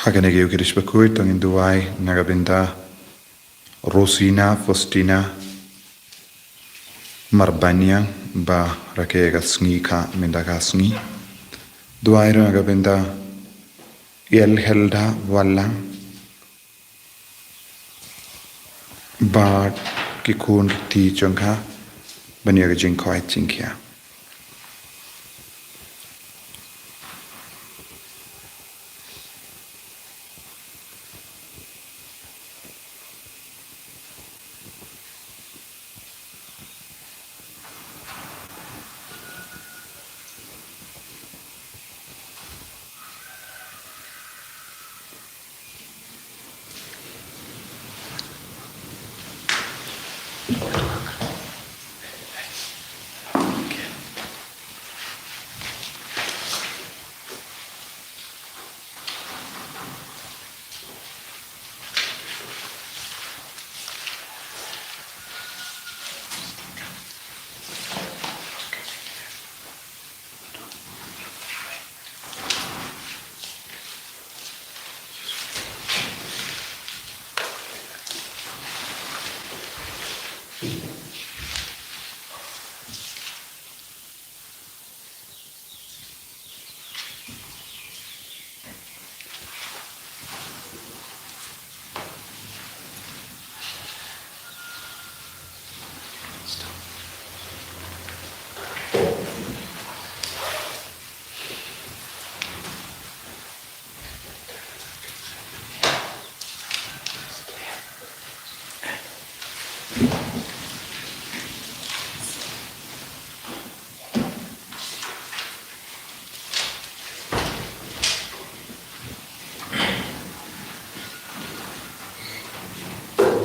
Hagenege ukirish bakui tongin duai nagabinda Rosina Faustina Marbanya ba rakega sngi ka mindaga sngi duai nagabinda El Helda Walla ba kikun ti chongka banya jing khoi chingkya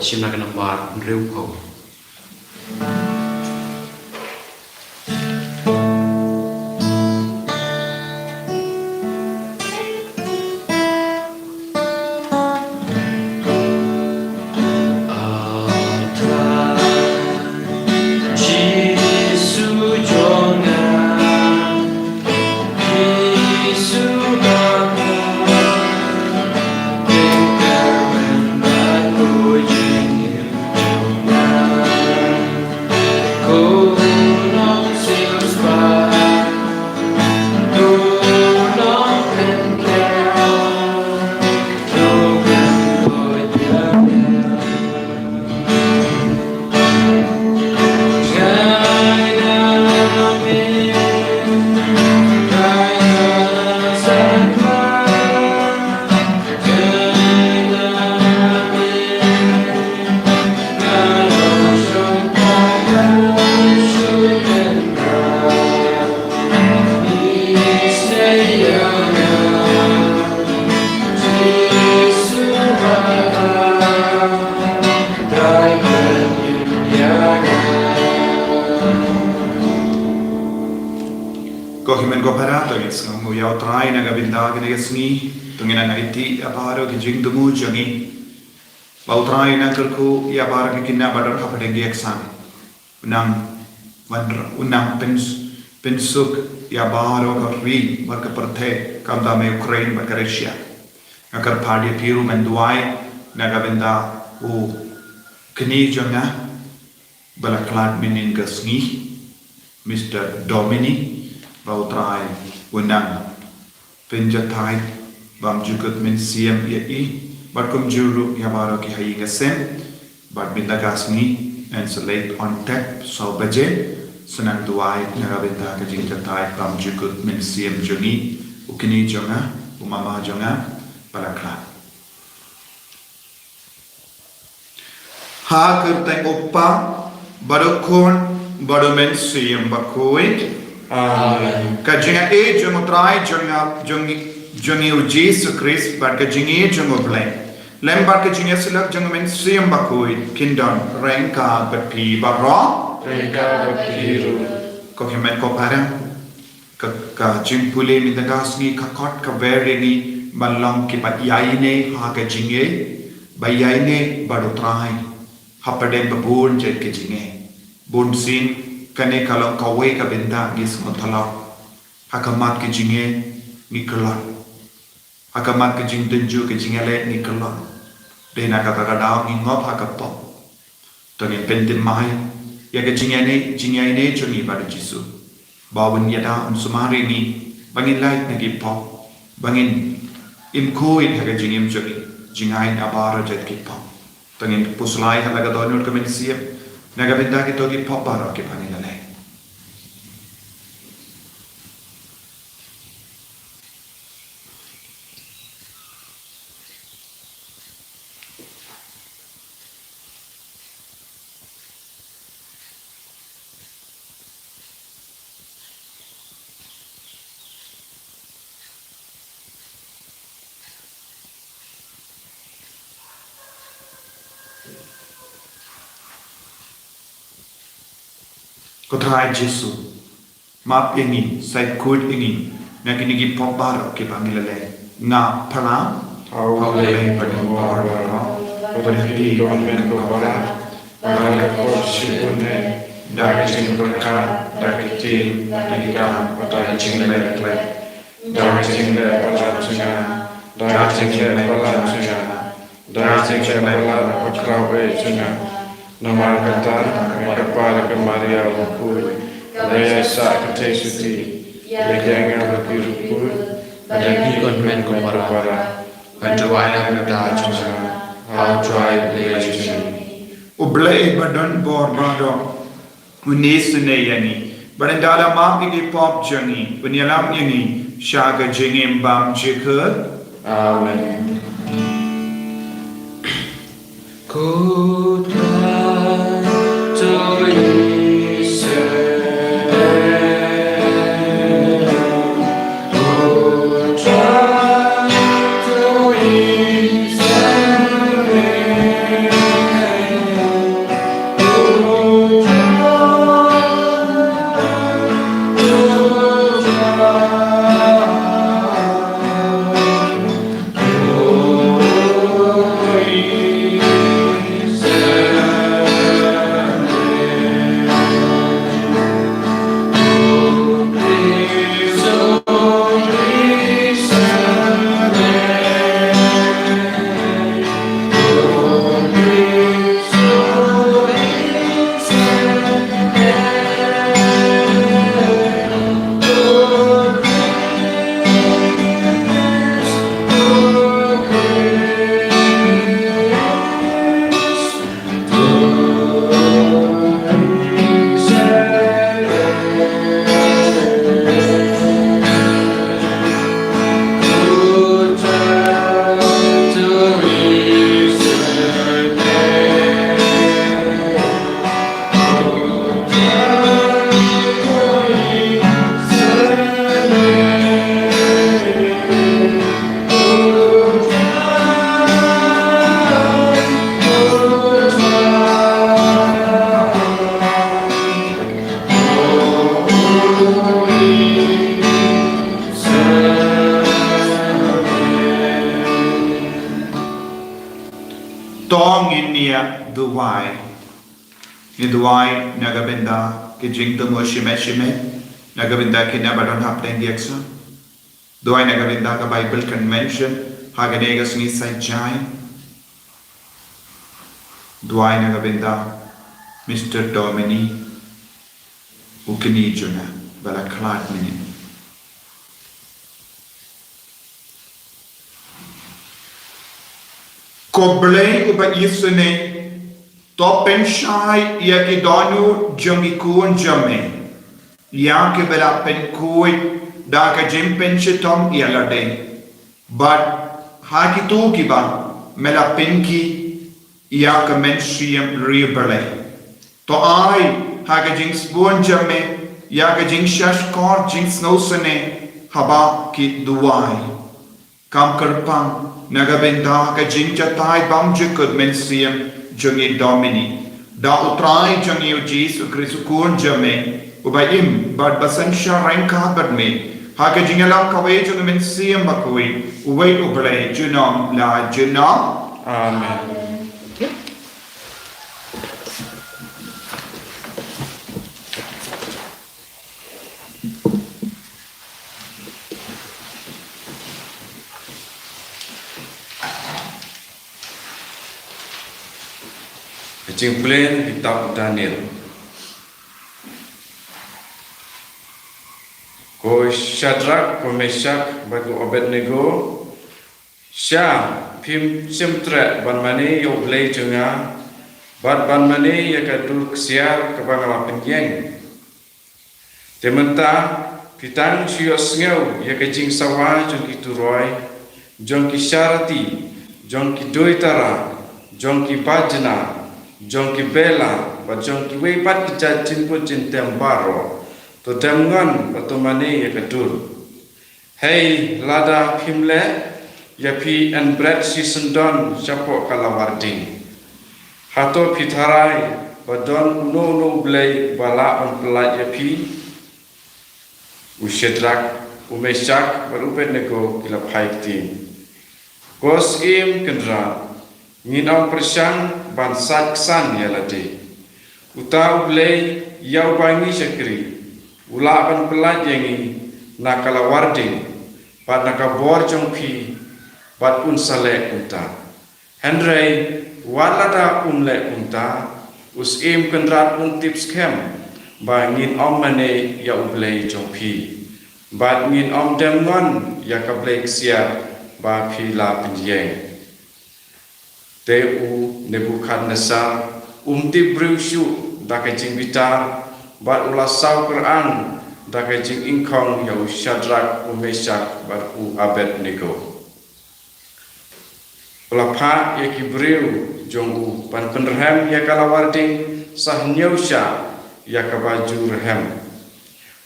Sinaga ng bar riu ko. Jing dumu jangi bautrai na kerku ya bar kina badar kapade gieksan unang pensuk ya bar ri barka parthe kamda me Ukraine barka Russia akar phadi piru menduai nagavinda u kini janga balaklat minin gasngi Mr. Domini bautrai unang penjatai bam jukut min siam i barkum juru yamaro ki hayinga sem bar binda gasni and select on tap so baje sunang duai nagabinda ka jingta tai bam jukut min siam jungi ukini jonga umama jonga balakla ha kurtai oppa barukon barumen siam bakoi amen ka jinga e jonga trai jonga jongi Jungi u Jesus Christ barka jingi jungo blame lem barka jingi silak jungo men siyam bakui kindon rengka bepi barra rengka bepiru ko himen ko parang ka jing pule mi dagasni ka kot ka verini malang ki pat yaine ha ka jingi bayaine badutrai hapade babun jet ke jingi bun sin kane kalong kawe ka benda gis mothala hakamat ke jingi mikla Akamat ke jing tenju ke jing ele ni kelon. Dena kata kadang ingop hakapop. Tengin pentin mai ya ke jing ini jungi pada Jisu. Bawun yada unsumari ni bangin light nagi pop. Bangin imkuin ha ke jing im jungi. Jingai abara jet ki pop. Tengin puslai halaga donur kemen siap. Naga benda kita ki pop bara ki panilale. Ko try Jesu map ingin sai kud ingin na kinigi popbar ke bangilale nga pala au le bar berhenti konven ko bara para ko sibune dari cingka dari tim dari kam pada cingle kle dari cingle pada cinga dari cingle pada cinga dari cingle pada pokrawe cinga Nama kata kepada kemaria rukui, raya sak ketesuti, legengan rukui, bagi konven kumara, bantuan kata cuma, how try relation. Ublai badan bor bado, unisune yani, barandala map ini pop jangi, penyalam ini, syaga jengim bam jikut. Amen. Ku try to listen. Ku try to listen. Tong inia duwai. Ni duwai nagabenda ki jingto mo shime nagabenda ki nabadon hapden dieksa. Duwai nagabenda ka Bible Convention haganega sungi sai jai. Duwai nagabenda Mr. Domini ukini juna bala klat mini. Koblei uba isune topen shai ya ki donu jami kuon jame ya ke bela pen kui da ka jimpen chitom yalade but ha ki tu ki ba mela penki ya ka menshiem rebele to ai ha ka jing spoon jame ya ka jing shash kor jing snowsene haba ki duai kam karpang nagabenda ka jingja tai bam jikut mensiam jungi domini da utrai jungi Jesu Kristu kun jame ubayim bad basansha ranka badme ha ka jingala kawe jungi mensiam bakui uway ublay junam la junam. Amen. Jingplen kitab Daniel. Ko Shadrach, ko Meshach, batu Abednego, Syam, pim simtre ban mani yo blay junga, bat ban mani ya kadur ksiar ke bangala penyeng. Tementa kitang sios ngeu ya kajing sawa jong ki turoi, jong ki syarati, jong ki doitara, jong ki bajna, jong ki bela, bat jong ki webat ki jajin pun jintem baro. To demngan batu mani ya kadur. Hey lada pimle ya pi and bread season don siapa kalawarding. Hato pitharai badon uno blay bala on pelat ya pi. Ushedrak umeshak berupet nego kila paikti. Kos im kendra nginau persang bansat ksan ya lade. Utau blay yau bangi syakri. Ulapan pelat yangi nakala warding pat nakabor jong pi pat unsale unta Henry walada umle unta us im kendrat tips kem ba ngin om mane ya ublei jong pi bat ngin om demngon ya kablek sia ba pi la pinjeng teu Nebukadnezar tip brushu dakajing bitar bat ulasau Quran dakajing ingkong ya Shadrach Meshach bat Abednego. Pelapa ya kibriu jong pan penrehem ya kalawarding sah nyausha ya kabaju rehem.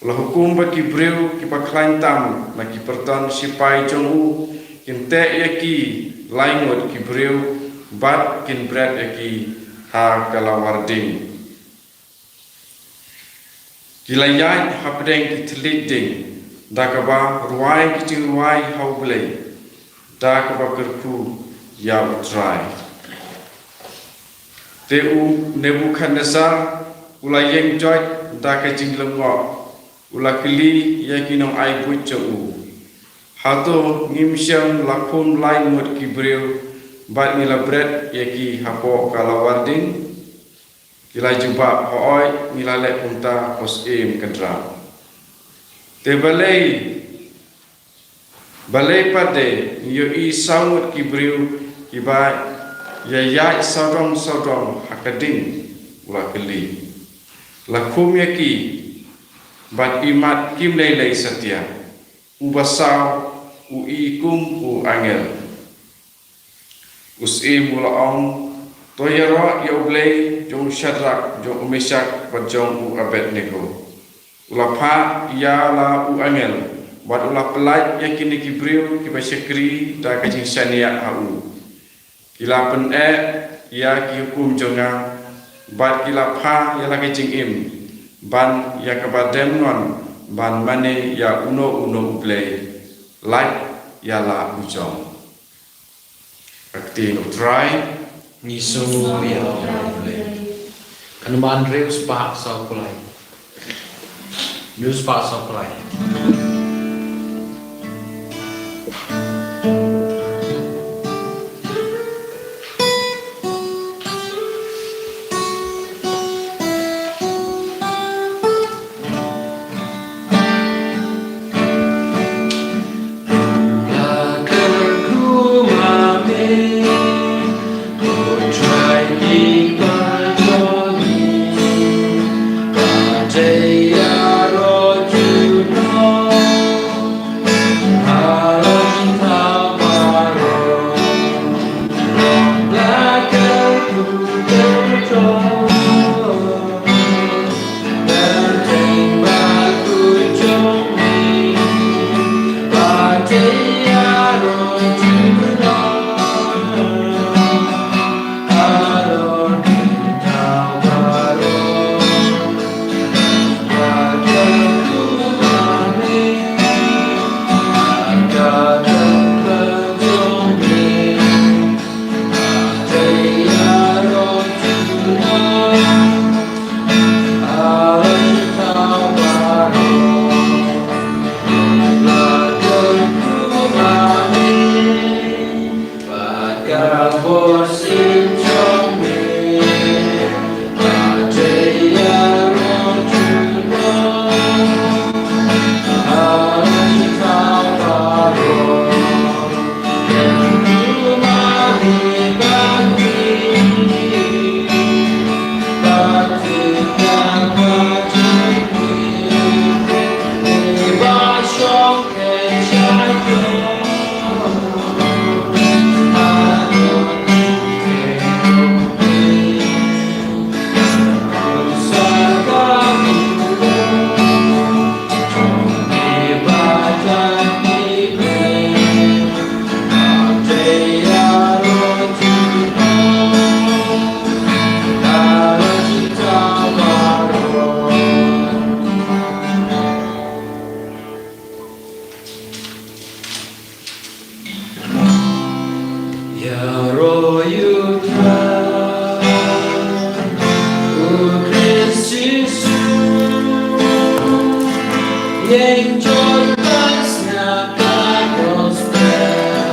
Ulah hukum ba kibriu ki paklain tam na ki pertan sipai jong kinte ya ki laingot kibriu bat kin bread ya ki ha kalawarding. Kilayai hapdeng kitleding dakaba ruai kiting ruai haublei dakaba kerku ya utrai teu Nebukadnezar ulayeng joy dakajing lengok ulakili yakinong ai bucu hato ngimsyam lakum lain mut kibreu bat ngilabret yaki hapo kalawarding Kila jumpa hooi nilale unta posim kendra. Te balai pade yo i saut kibriu kiba ya sodom hakading ula keli. Lakum yaki bat imat kim lei setia. Ubasau u ikum u angel. Usim ula om toyero ya ublei jong Shadrach jong Meshach bat jong Abednego. Ulapa ya la u angel bat ulah pelaj yakini kibriu kiba syakri da kajing syania hau. Kila pen ya ki hukum jonga bat kila pa ya la kajing im ban ya kabadem non ban mane ya uno ublei like ya la ujong. Akti utrai Niso ya kanuman reus pak sakulai news pak sakulai They are all you know. Yang joy pasnya ka gospel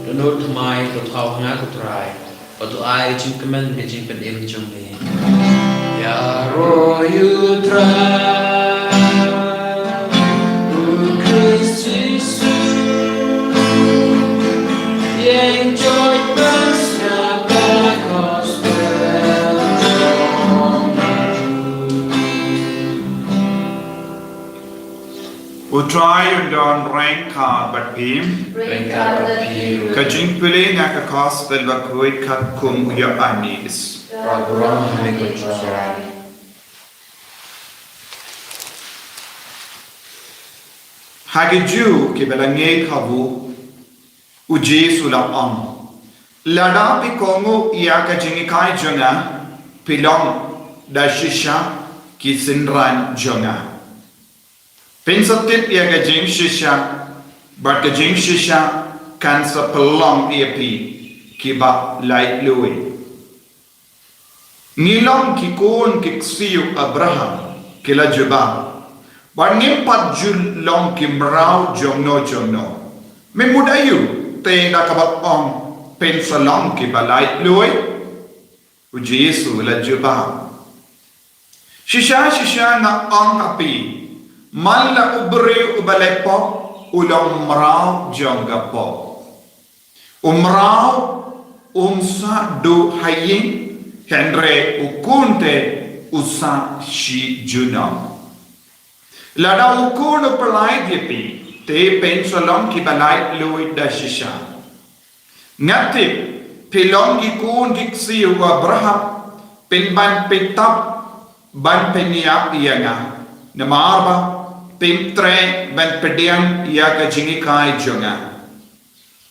Donut mai ko thau nga ko try Patu ai jing kemen me jing pen il jong me Ya ro you try U Christ Jesus Yang joy pasnya ka gospel U try undon rank ka bat pim ka jing pili nga ka gospel ba kuit ka kum ya anis Raguram me ko try Hagi Jew ki belange kabu uji sula lada pi kongu iya ka jingi kai jonga pilong da shisha ki sinran jonga Pensatip ia ka jing shisha but ka jing shisha kan sa pelong ia pi ki ba lai lui Nilong ki kun ki ksiu Abraham ki la juba But ngimpat jul long ki mrau jongno Me mudayu te da kabat ong pen salong ki balai lui Uji Yesu la juba Shisha na ong api Man la ubri ubalepo ulong mrau jonggapo Umrau umsa do hayin Henry ukunte usa shi junam Lada ukun upalai dipi te pensolong ki balai lui da shisha Ngati pilong ki kun diksi Abraham pinban pitap ban peniap ianga namarba pimtre ban pedian ia ka jingi kai jonga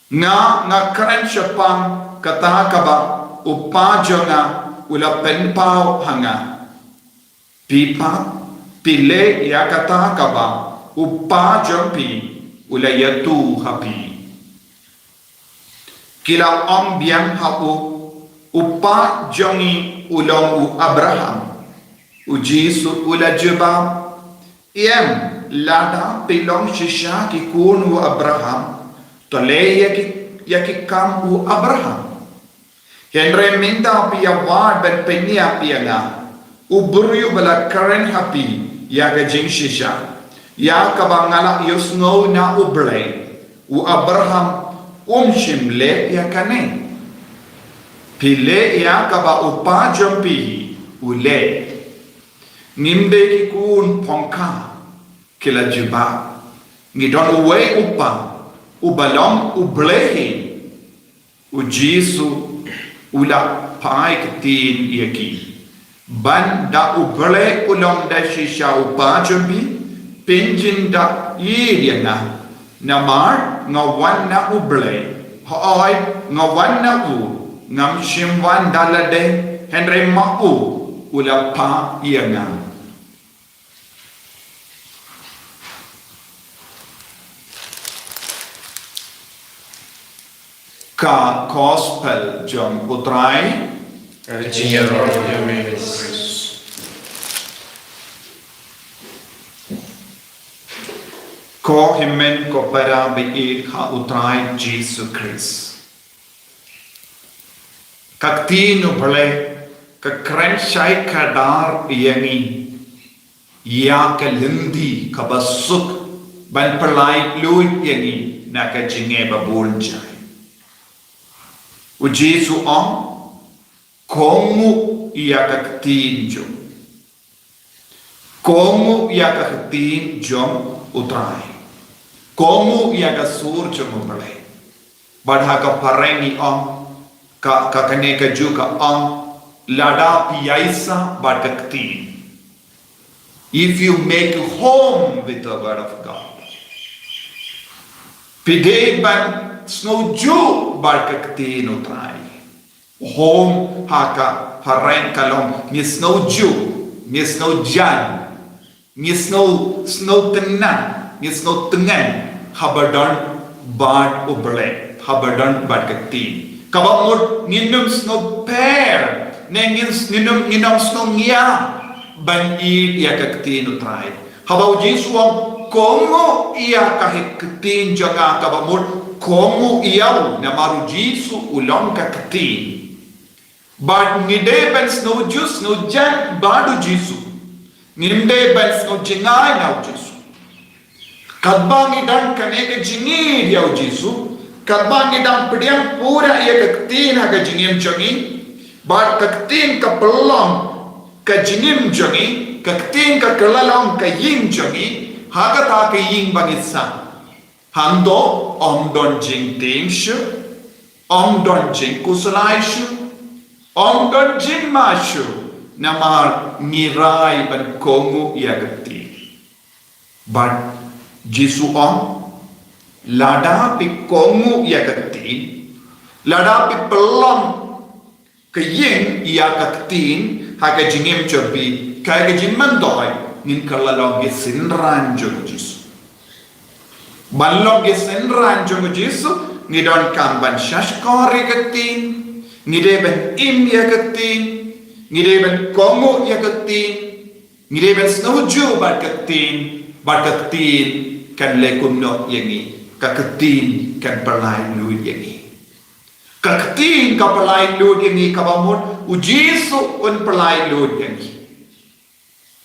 nga karen shapang kata kaba upa jonga ula penpau hanga pipa pile ya kata kaba upa jompi ula yatu hapi kila om biang hapu upa jongi ulong u Abraham uji su ula jeba iem lada pilong shisha ki kun u Abraham tole ya ki kam u Abraham Henry minta pia wad ben penia pia nga uburu bala karen happy ya ga jing shisha ya kabangala yusno na ublay u Abraham shimle ya kane pile ya kaba upa jompi ule nimbe ki kun pongka kila juba ngidon uwe upa ubalong ublehi ujisu ula pai ketin yaki ban da uble ulong da shisha upa jompi pinjin da yiriana namar ngawan na uble hoy ngawan na u ngam shimwan dalade henry mau ula pa yanga ka gospel jom utrai ko himen ko para bi ha utrai Jesus Christ kaktino bale ka kren shai kadar yangi ya ka lindi ka basuk ban perlai lui yangi na ka jinge babulja o Jesu como ia kaktinjo como ia kaktinjo utrai como ia kasurjo mumale badha ka parengi ka kane ka juga lada piaisa bad kaktin if you make home with the word of God pide ban snow ju barkakti no try home haka haren kalom ni snow ju ni snow jan ni snow tenan ni snow tengan habadan bad oble habadan barkakti kabamur ninum snow pair nengin ninum snow ngia ban ia kaktin utrai habau jisuam komo ia kahiktin jaga kabamut komo iau namaru jisu ulong kaktin but ngide ben snow juice no jan badu jisu nginde ben snow jingai na jisu kadbang idang kaneke jingi dia jisu kadbang idang pediam pura ia kaktin haga jingim jangi but kaktin kapelong ka jingim jangi kaktin ka kelalong ka ying jangi haga ta ka ying bangisa hando om don jing ting shu om don jing kusalai shu om don jing ma shu namar ngirai ban kongu ia kaktin but jisu om lada pi kongu ia kaktin lada pi pelong ka ying ia kaktin haga jingim chobi kaya jing mandoi nin kalalong ge sinran jong jisu balong ge sinran jong jisu ngidon kamban shashkori kaktin ngideben im ia kaktin ngideben kongu ia kaktin ngideben snoju bat kaktin kan lekumno yangi kaktin kan perlai luit yangi kaktin ka perlai luit yangi kabamut ujisu un perlai luit yangi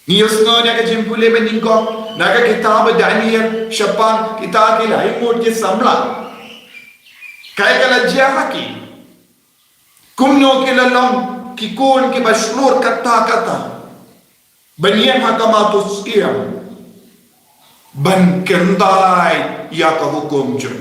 nius no naga jimpule beningko naga kitab Daniel Shapan kita kilai mut ke samla kai kala jahaki kumno kilalong kikun ki bashlur kata banian hakamatus iyam ban kendai ya ka hukum jum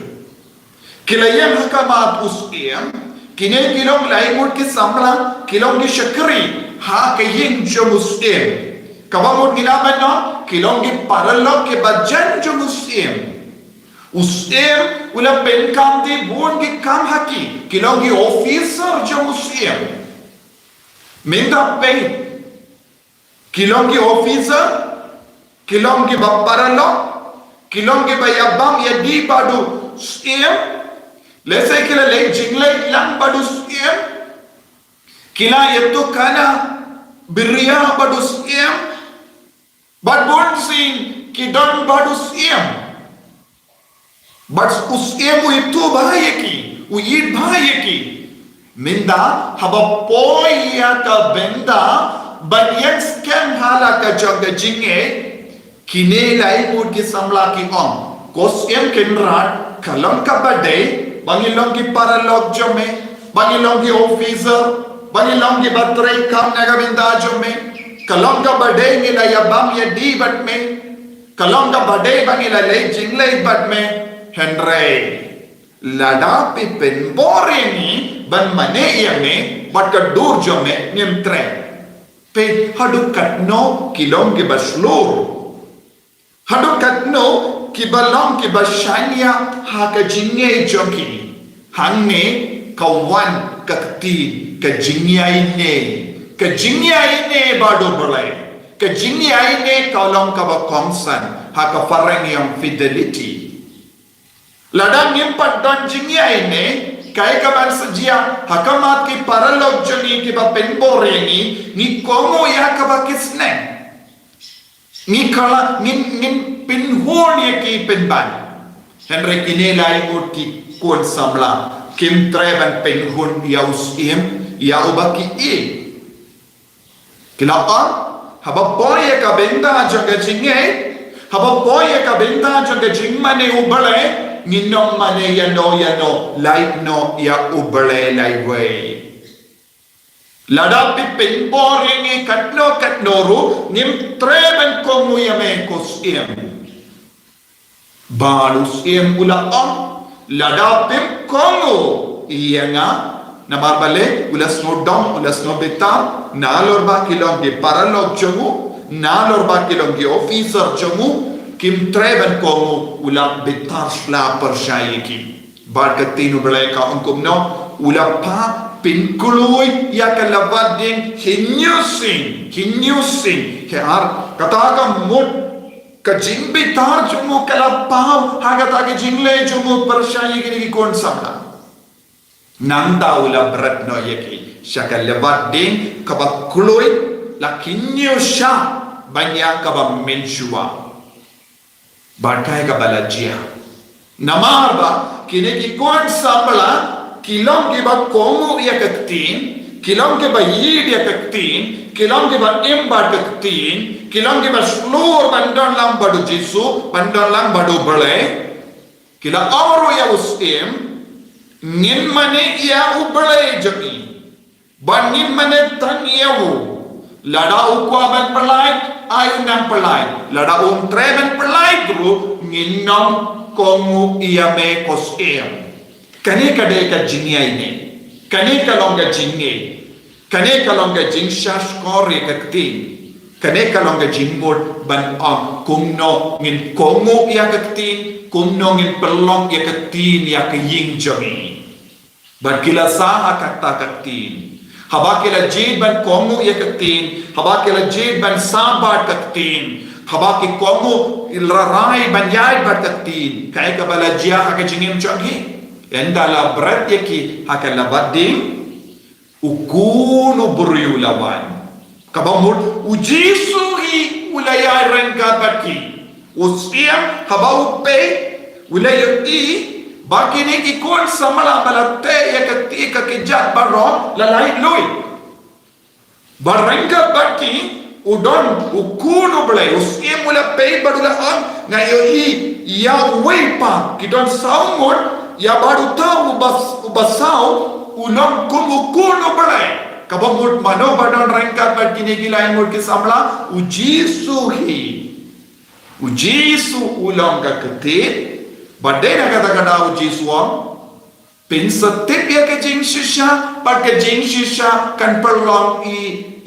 kilayam hakamat usiyam kine kilong laimut ki samla kilong di syakri ha ka yin jum usiyam kabamut gilaban no kilong di paralok ke bajan jum usiyam ula penkam di bun ki kam haki kilong di officer jum usiyam minda pe kilong di officer kilong ki baparalo kilong ki bayabam ya di badu siem lese kila le jingle lang badu siem kila itu kana birya badu siem but bon sin ki don badu siem but usiem itu bahayaki uyid bahayaki minda haba poya ka benda banyak scam hala ka jaga jinge kine lai mud ki samla ki om kosem kenrat kalam ka bade bangilong ki paralog jome bangilong ki officer bangilong ki batre kam naga binda jome kalam ka bade ngila yabam ya di bat me kalam ka bade bangila lay jinglay bat me henry lada pi pen borini ban mane yame bat ka dur jome nim tre pe hadu katno kilong ki baslur hadukat no kibalong kibashanya haka jinge joki hangne kawan kakti ka jingyai ne bado bolai ka jingyai ne kalong ka bakomsan haka farang yang fidelity ladang impat don jingyai ne kai ka ban sejia hakamat ki paralog joni ki ba penboreni ni komo ya ka bakisne ni kala nin pinhon ye ki pinban henry kinelai mut ki kon samla kim treban pinhon ya usim ya ubaki e kilapa haba boye ka benda jaga jinge haba boye ka benda jaga jingmane ubale ninong mane ya no light no ya ubale lai way ladapi penpor ini katnoru nim treban komu yame kosiem balus iem ula on ladapim komu ianga namar bale ula snodom ula snobetar nalor ba kilong di paralog jomu nalor ba kilong di officer jomu kim treban komu ula betar sla persyayiki barkatinu bale ka ungkum no ula pa pinkului ya kalabat din hinyusing har kataga mut kajimbi tar jumu kalapaw hagata ke jingle jumu persyayi kini kon samla nanda ula berat no yaki syakal lebat din kabakului la kinyosha banyak kaba menjua bakai kaba lajia namar ba kini ki kon sambala kilom ki ba komu ya kaktin kilom ki ba yid ya kaktin kilom ki ba imba kaktin kilom ki ba slur bandon lang badu jisu bandon lang badu bale kila awro ya usim ngin mane ya ubale jami ban ngin mane tan yawu lada ukwa ban pelai ayu nang pelai lada treban pelai gru ngin nom komu iya me kos kane kade ka jinia ini kane kalonga jinge kane kalonga jing shash kore kakti kane kalonga jingbot ban kumno ngin komu iya kakti kumno ngin pelong ya kakti ya kaying jami ban kila saha kata kaktin haba kila jid ban komu ya kaktin haba kila jid ban sabar kaktin haba ki komu ilrarai ban yai ban kaktin kaya kabala jia haka jingim chagi endala berat yaki haka labading ukunu buriu lawan kabamud ujisuhi ulayai rengka baki usiam haba upe ulayai bakini ikon samala balate ya ketika kejat baro lalai lui barangka baki udon ukunu belai usim mula pay badula ang ngayo ya wepa kidon saumur ya baru tahu ubasau unom kumukunu belai kabamur mano badon rangka bakini gilain mur kisamla ujisu ulang ka ketit badai nak kata-kata uji suam pinsetip ya ke jing shisha par ke jing shisha kan perlong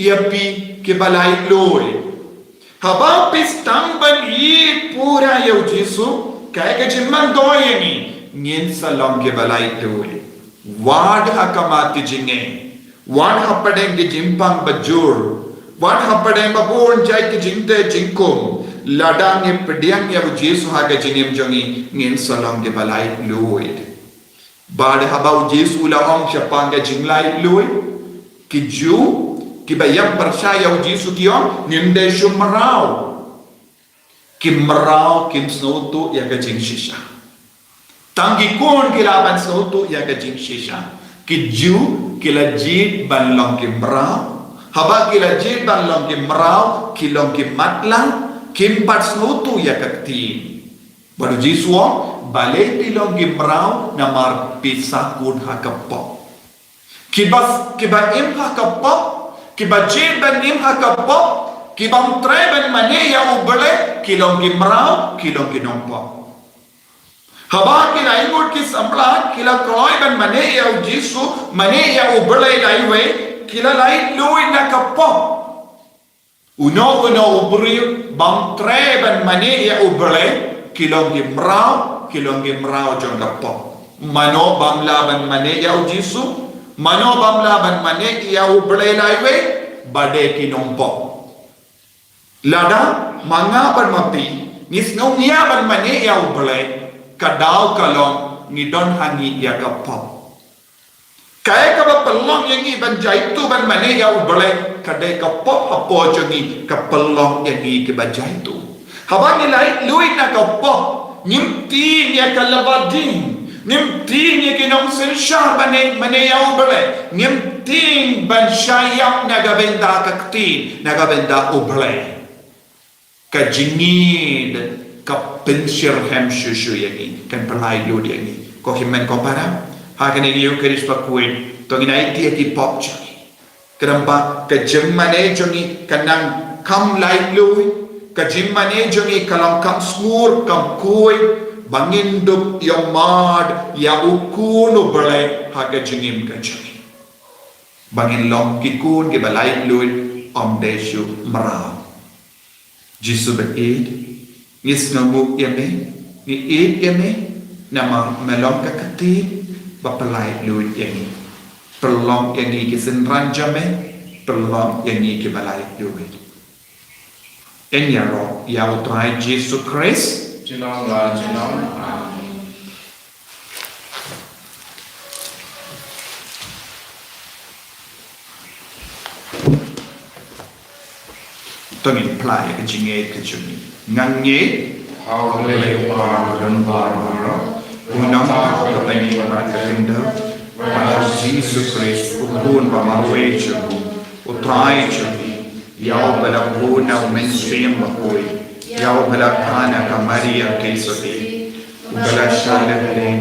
iapi ke balai loi haba pis tamban pura ya uji su kaya ke jimman doye ni ngin salong ke balai loi wad hakamat ke jinge wad hapadeng ke jimpang bajur wad hapadeng babon jai ke jingte jingkum ladang ye pediang ya Yesu haga jingim jongi ngin salam ge balai luid bad haba Yesu la om chapanga jinglai luid ki ju ki bayam percaya Yesu kion nimde shumrau kim merau kim snotu ya ga jing shisha tangi kon ki laban snotu ya ga jing shisha ki ju ki la jid ban long kim merau haba ki la jid ban long kim merau ki long kim matlang kimpat snotu ya kakti baru jiswa balai tilong gimrau namar pisah kud hakapo kiba im hakapo kiba jiban im hakapo kiba treban mane ya ubale kilong gimrau kilong ginompo haba kila ingut kisambla kila kroiban mane ya jisu mane ya ubale laiwe kila lai lui nakapo uno ubri bang treban mane ya ubre kilong gimrau jong kapo mano bang laban mane ya ujisu mano bang laban mane ya ubre laiwe bade kinompo lada manga ban mapi nisno nia ban mane ya ubre kadau kalong ngidon hangi ya kapo kaya ka pelong yang ban jaitu ban mane ya ubale kadai ka pop hapo jongi ka pelong yang ke bajaitu haba nilai lui na ka pop nimti ya ka labading nimti ya ke nong sensha bane ya ubale nimti ban shayak na gabenda kakti na gabenda ubale ka jingid ka penshir hem shushu yang kan pelai lu dia ni ko himen ko para hakane yu keris pakuin tongina iti ati pop chani keramba ka jimmane jongi kanang kam lai lui ka jimmane jongi kalang kam smur kam kui bangin dup yang mad ya ukunu balai haga jingim ka chani bangin long kikun ke balai lui om deshu mara jisu be id ngis ngamu yame ni id yame nama melong ka kati bapalai lui yang ini pelong yang ini kisen ranjame pelong yang ini kebalai lui enyaro ya utrai Yesus Kristus Jinong la jinong amen tengin play ke jinge ke juni ngange How lay upon the bar, unang ke pengi ke tinda pada Jesus Christ ukun bamarwe juni utrai juni yau pada puna mainstream bakoi yau pada kana ka Maria ke soti pada shale le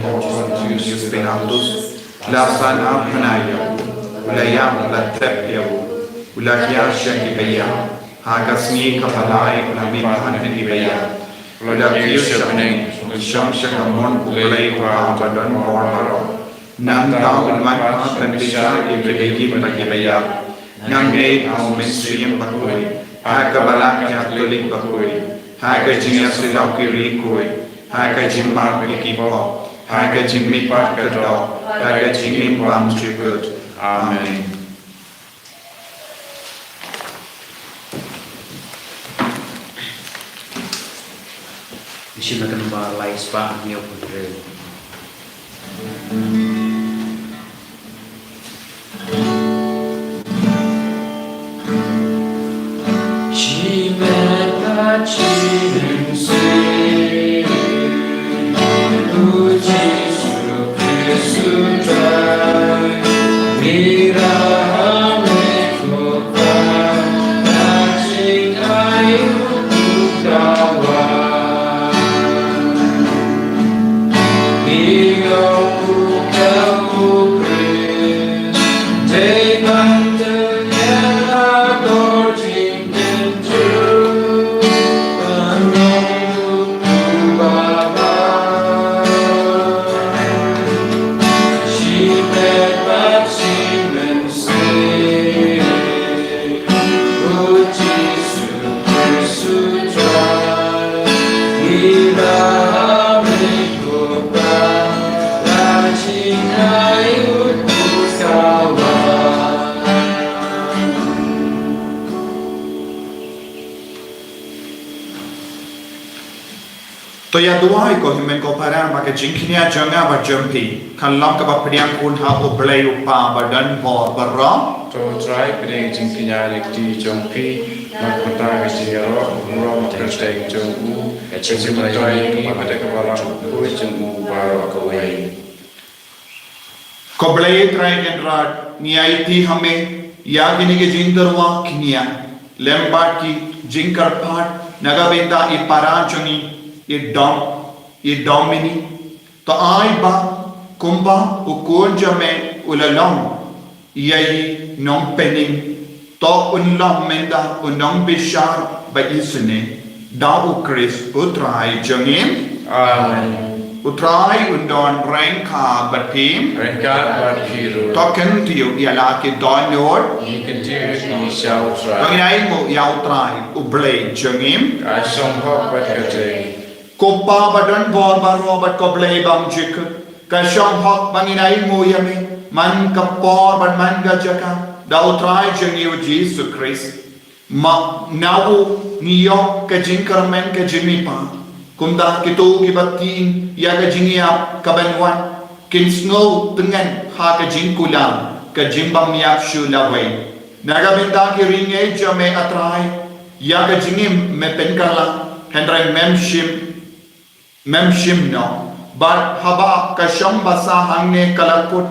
Jesus Benatus la sana panaya ulayam la tepya ulakya shaki beya hagasni ka palai ulami bahan ni beya ulakya shapning shamsha kamon ulay wa badan bormaro nanta ulman tan bisha ibegi bagi beya ngange au mainstream bakoi hagabalak Catholic bakoi haga jinga silauki koi haga jimbar ki po haga jimmi pat kadau haga jimmi bam chukut amen. Ishi makan balai spa ni opere. She met the children who Jesus Christ died. Mira hameko naching ayu kawa. To ya duai ko himen ko paran maka jingknya janga ba jampi kan lam ka ba priang kun ha o play upa badan bor barra to try pring jingkinya lekti jongpi makota gisiaro ro kersteng jongu ecing try ni pada kepala ku jongu baro ko wei ko play try and rad niai ti hame ya gini ke jingdarwa kinia lemba ki jingkar phat naga benda I paranchoni ये डोमिनी तो आई बा कुंबा उकोज में उललों यही नों पेनिंग तो उनलों में दा उनों बिशार बाइसने दाउ क्रिस उतराई जंगेम उतराई उन्दोन रैंका बटीम तो कंटियो याला के डॉनोड बंगाई मो याउतराई उबले जंगेम Kopa badan bor baro bat ko blay bam jik ka sham hak banginai mo yame man ka por ban man ga jaka da utrai jangi Jesus Christ ma nawo niyo ka jinkar men ka jimi pa kunda kito ki batin ya ka jingia ka banwan kin snow tengan ha ka jinkulam ka jimbam ya shulawai naga benda ki ringe jame atrai ya ka jingim me penkala hendrai memshim no bar haba ka sham basa hangne kalakut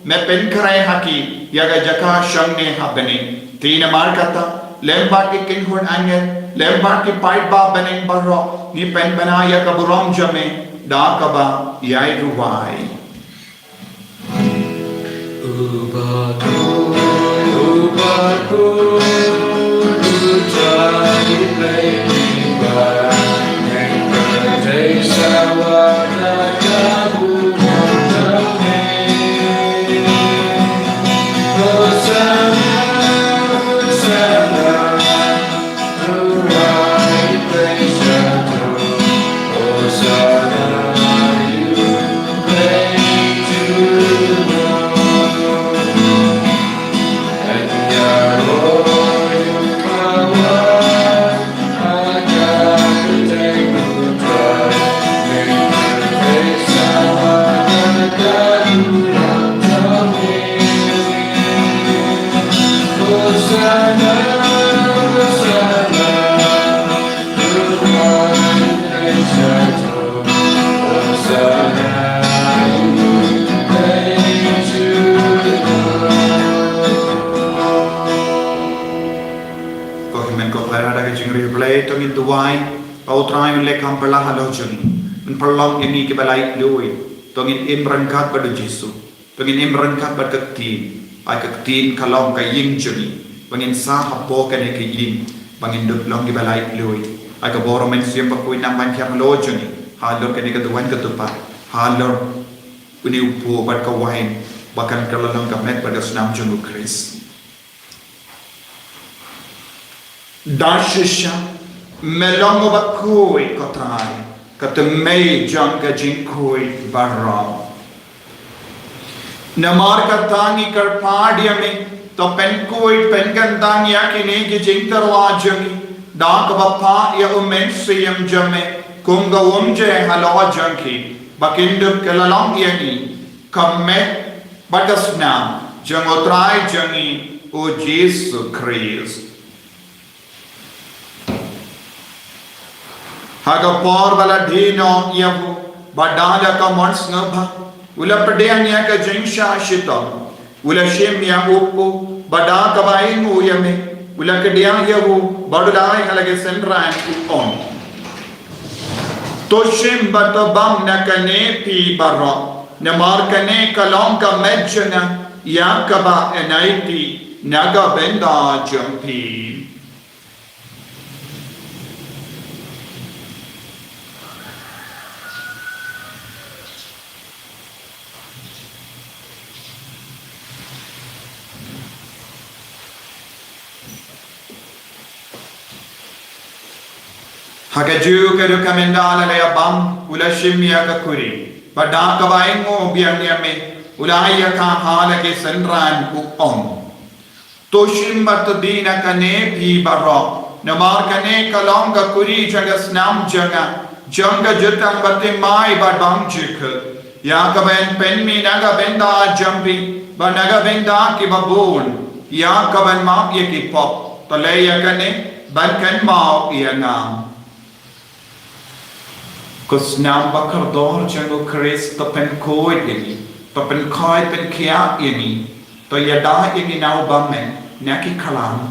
me penkrai haki yaga jaka shangne habane tina markata lemba ki kinhun angel lemba ki pai ba baneng barro ni pen banaya ka buram jame da ka ba yai ruwai ubatu utai play balay tongin duway pautray le kampala halojun in perlong ini ke balay lui tongin imrangkat badu Jesu tongin imrangkat badkati ay kaktin kalong kay ying juni bangin sa hapo kane kay ying bangin duplong ke balay lui ay kaboro men siyem pakuy nang bankyang lojuni halor kane kaduwan katupa halor uni upo badkawain bahkan kalalong kamet pada senam junu Kris Dashisha melongo bakui kotrai katemei jangka jingkui barram namar katangi karpadia me to penkui penkantangi akine ki jingkarwa jangi dak bappa ya umensiyam jame kunga umje halo janki bakindup kelalong yani kamme badasna jangotrai jangi o Jesus Christ Haga por bala dino yavu badala ka mons ngabha ula padenya ka jingsha shita ula shemya upu bada ka baingu yame ula kedya yavu badulai halage senran on to shem batabam nakane pi barra namar kane kalong ka medjana yakaba enaiti naga benda jampi Hagaju kadu kamendala le abam ula shimya ka kuri pada ka baingo biangnya me ula ya ka hala ke senran ku on to shimmat dina kane bi barra namar kane kalong ka kuri jaga snam jaga janga jutang batte mai badam jik ya ka ben pen mi naga benda jambi ba naga benda ki babun ya ka ben ma ye ki pop to le ya kane ban kan ma ya ngam Kus nam bakar dor jango Kris to pen koi ini to pen koi pen kia ini to yada ini nau bamen naki kalam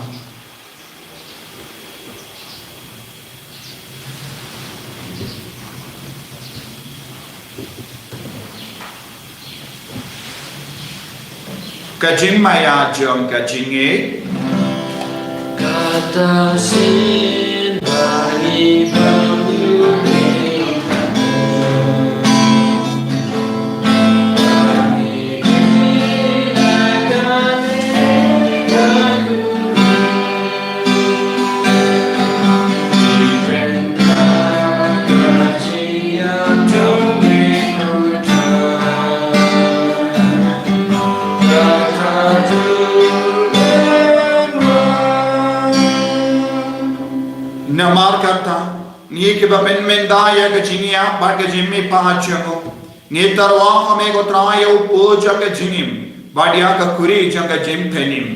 Kajing maya jom kajinge Kata sin bagi pembunuh Namar kata ni ke bapen mendaya ke jinia ba ke jimmi pahacho ni tarwa hame ko trayo po janga jinim badia ka kuri janga jim penim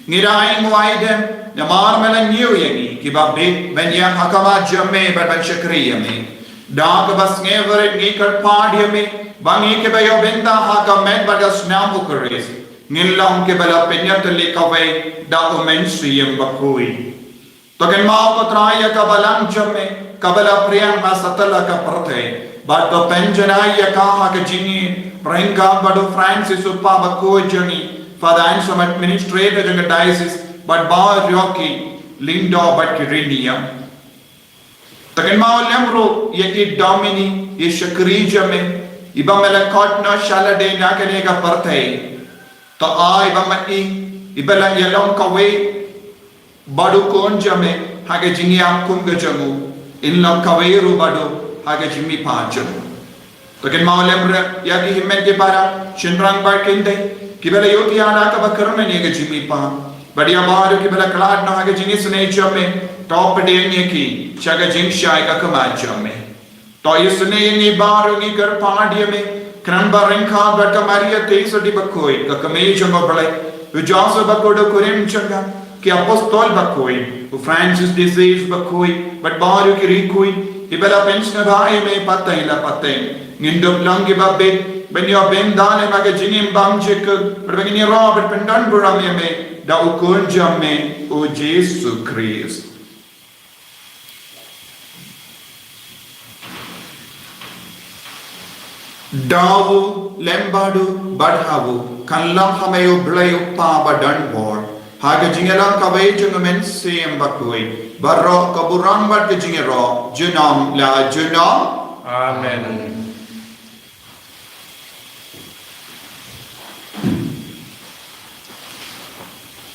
ni rai muaidem namar mela niu yani ki babbe benya hakama jamme ba ban shakriya me da ka bas never ni kar padia me bangi ke bayo benda hakam ba gas nam ukres nillam ke bala penyat likawai da umensiyam bakui Token mau ko traya ka balang jamme kabala priyang ma satala ka prate but the penjana ya ka ha ka jini renga badu Francis uppa bako jani for the answer administrator in the diocese but ba yoki lindo but kirinia Token mau lemro yeki domini ye shakri jamme iba melakot na shalade na kane ka prate to ai ba mati ibala yalong ka we Badu kon jame hage jingi akum ga jamu in la kaweru badu hage jimi pajamu token maulemre yagi himmen ke para shinrang bar kinde kibela yoti ana ka bakarne ne ga jimi pa badiya baharu kibela klad na hage jingi sune jame top de ne ki chaga jing shai ka kama jame to yisune ni baru ni kar paadiye me kranba renkha barka maria teisodi bakoi ka kame jama bale ujaso bakodo kurim changa कि apostol bakoi u Francis disease bakoi but baru ki rikoi ibela pension bhai me patai la patai ngindop langi babbe benyo bendane mage jinim bamjek bengi robert pendan buram me da ukun jamme o Jesus Christ Dawu, lembadu, badhawu, kan lam hamayu blayu pa badan war. Haga jingelang kawai jungamen siyam bakui. Barro kaburan bad ke jingero, junam la junam. Amen.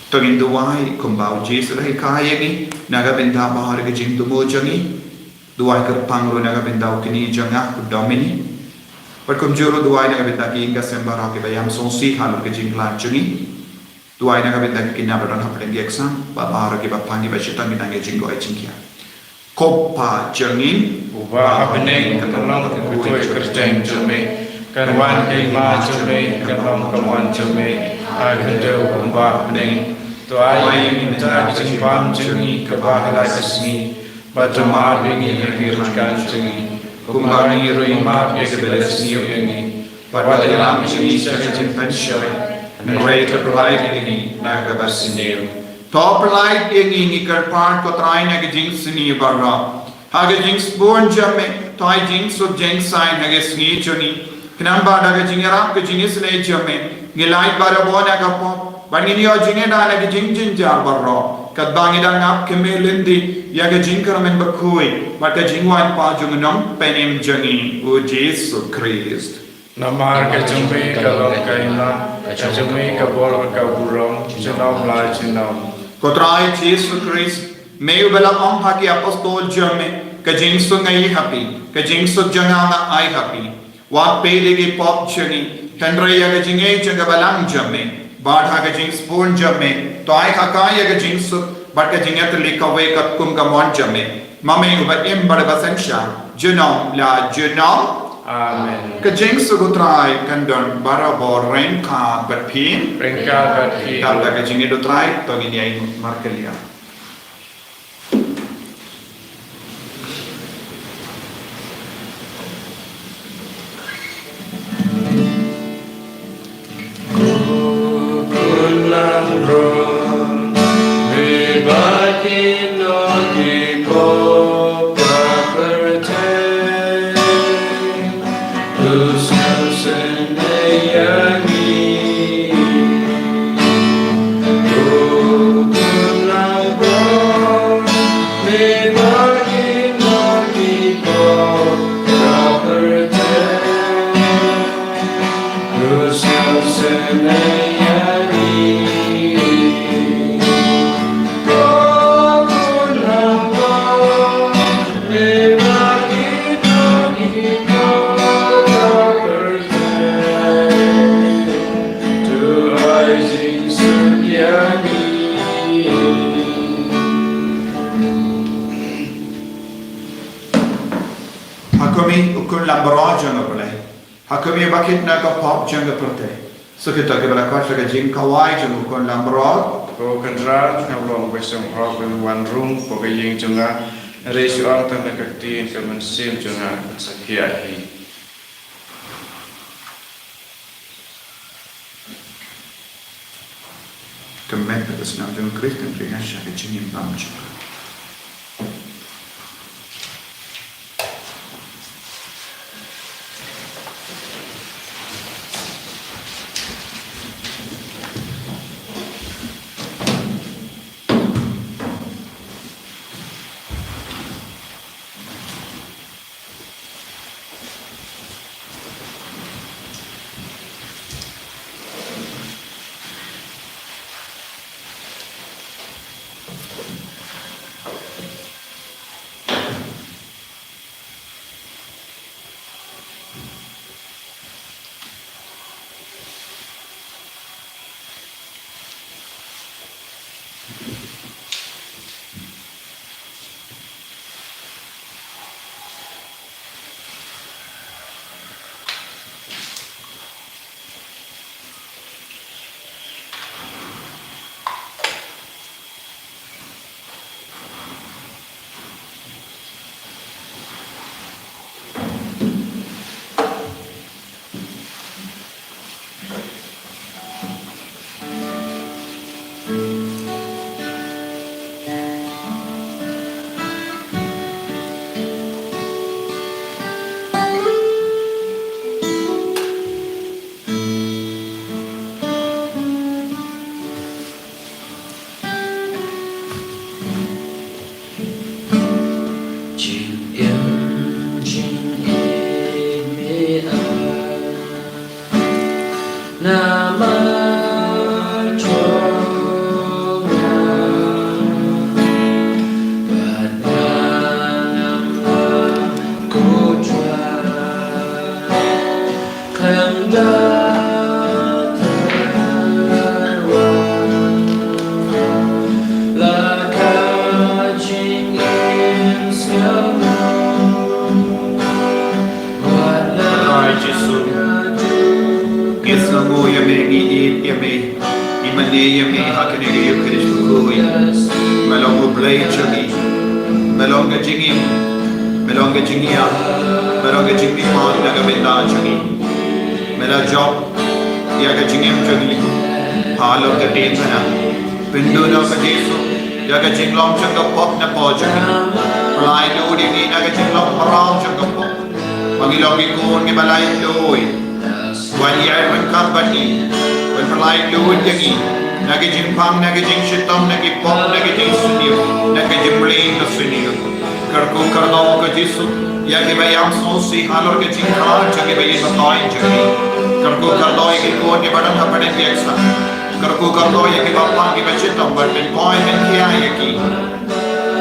Tungin duwai kumbau Jesus rahi kaya ni naga benda bahar ke jing tumu jangi duwai kerpangro naga benda kini janga domini. Perkum juru duwai naga benda ki inga sembara ke bayam sonsi halu ke jing lan jangi. Duwai naga benda ki kina badan hapeng exam ba bahar ke bapangi ba chetang kita nge jing goai jingkia. Kopa jangin Ubah hapeng kenong kutoi kerjaan jome. Kanwan kima jome, kanong kawan jome. Agenda ubah hapeng. Tuai minta jempam jengi kebahagiaan kesini. Bacama bengi hirkan jengi. Kumbani ruimah kebelas niuyengi. Pada dalam jengi saya jempan syai. Mereka perlaik ini naga bersinir. Top light ini kerpart kotrai naga jing sini barra. Haga jing born jame. Toy jing sub jing sign naga sini joni. Kenapa naga jing arab ke jingis le jame. Ngilai bara bona ka pop. Bangini o jinge da naga jing jing jar barra. Kat bangi da ngap kemelindi. Yaga jing karamen bakui. Maka jingwan pa jungnong penim jangi. O Jesus Christ. Namar ke jumpe kalau kaina, jumpe ke bolong ke burung, jenam lah jenam. Kotrai Jesus Christ. Meu bela om haki apostol jame. Kajing sungai happy. Kajing sujanga ai happy. Wat pele ke pop jangi. Kendra yaga jinge janga balang jame. Bad haga jing spoon jame. To ai haka yaga jing su. But kajing at likawe kat kum kamon jame. Mame ubat bada basensha. Jenam la jenam. Amen. Kajing sugutrai kandon bara bor renka berpin. Renka berpin. Kalau kajing itu trai, to gini ay markelia. Hakumi bakit na ka pop janga perte. So kita ke bala kwat ka jing kawai jang kon lambrod. Ko kendra ngablong besong rock in one room ko kayeng junga resu ang tan nakaktiin ka mensim junga sakiahi. Kemet dat is nou zo'n Christen kring asya ke jingin bamju. nama Jogja pada nama Kudra Kandat Laka Jingin Siapa Islamu yame iit yame imane yame hakene yukrish bukui melongo blay chagi melonga jingim melonga jingia melonga jingi maan naga benda chagi mela job yaga jingim chagi halo ka tena pindu na ka jesu yaga jinglom chaga pop na po chagi plai lodi ni naga jinglom haram chaga pop mangilogi kon ni balai loi Waliai mengkarbani, berpelai luar lagi. Nagi jimpang, nagi jing shitam, nagi pop, nagi jing sunil, nagi jimbling na sunil. Karku kardau ka jisu, yagi bayam sosi halor ke jingkar, jagi bayi batoy jagi. Karku kardau yagi kuat ke badan hapade biasa. Karku kardau yagi bapang ke bachitam, berpen koi men kia yagi.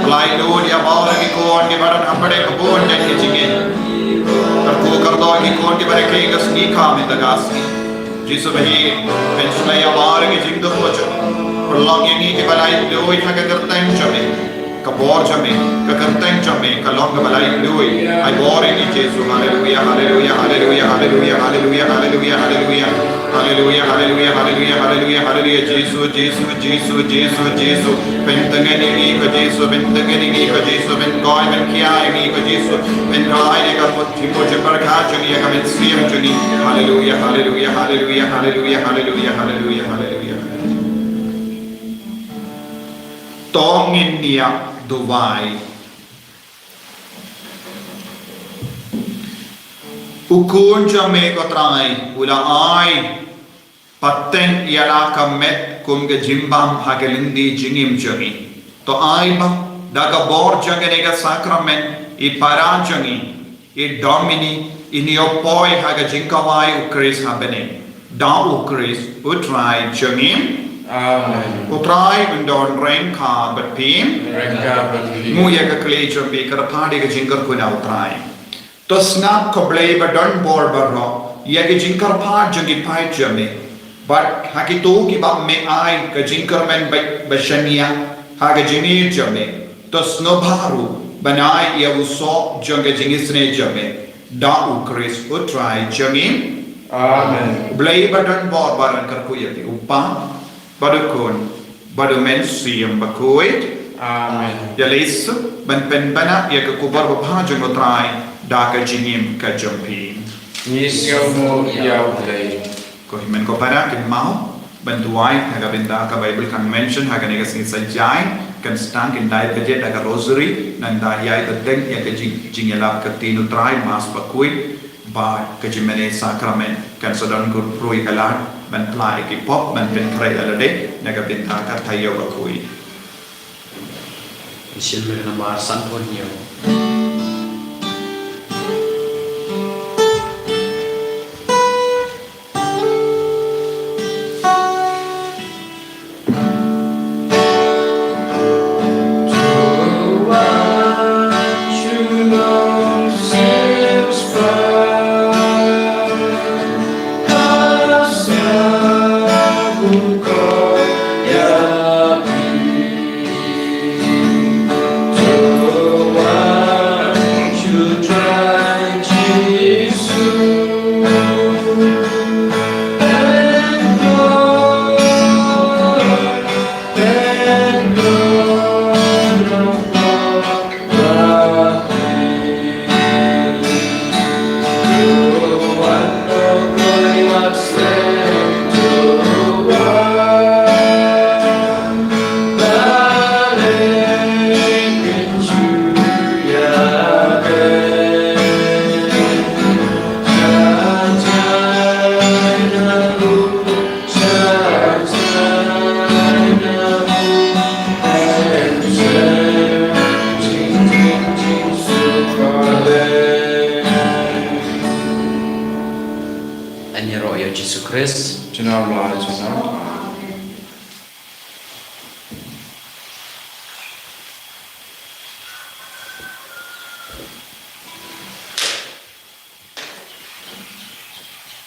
Pelai luar ya bawa lagi kuat ke badan hapade kebun jagi jingin. Karku kardau yagi kuat ke badan kaya gasni kami tagasi. Jisu bayi pensulaya bawa lagi jingdo pocho. Perlang yang ini balai luar tak kerteng jami. Kabor jami, kerteng jami, kalong balai luar. Ay bor ini Jisu, haleluya, haleluya, haleluya, haleluya, haleluya, haleluya, haleluya, haleluya, haleluya, haleluya, haleluya, haleluya, Jisu, Jisu, Jisu, Jisu, Jisu. Pentengan ini ke Jisu, pentengan ini ke Jisu, pentkoi penkia ini ke Jisu, pentkoi ini ke Timu Jeparka juni, kami siam juni. Haleluya, haleluya, haleluya, haleluya, haleluya, haleluya, haleluya. Tongin niya Dubai. Ukun jame kotrai ula ai paten yala kamet kum ke jimbam hagelindi jingim jami. To ai ba daga bor janganega sakramen I paran jangi I domini ini opoi haga jingkawai ukris habene. Da ukris utrai jangim. Amen. Utrai undon rengka batpim. Rengka batpim. Muya ka klejam be karapadi ka jingkar kuna utrai. To snap koblei badon bor barro. Yagi jingkar pad jangi pai jame. But hakito ki ba me ai ka jingkar men bashania haga jingi jame. To snobharu banai ya uso janga jingisne jame. Da ukris utrai jangi. Amen. Blei badon bor baran karkuyati upa. Badukun badu men siyam bakuit. Amen. Ya lesu ban pen bana ya ke kubar babhajung utrai da ka jingim ka jampi. Nisyamu yau blay. Ko himen ko para kin mau bantuai haga benda ka Bible convention haga negas ni sajai kan stang kin dai kaje da ka rosary nan da yai ka deng ya ka jingela ka tinu trai mas bakuit ba ka jimene sakrament kan sadan kur proi kalar ban plai ki pop ban pen krai alade naga benda ka thayo bakuit. Isin mereka marsan pun yo. Tuhan Jesus Christ. Jenam lai jenam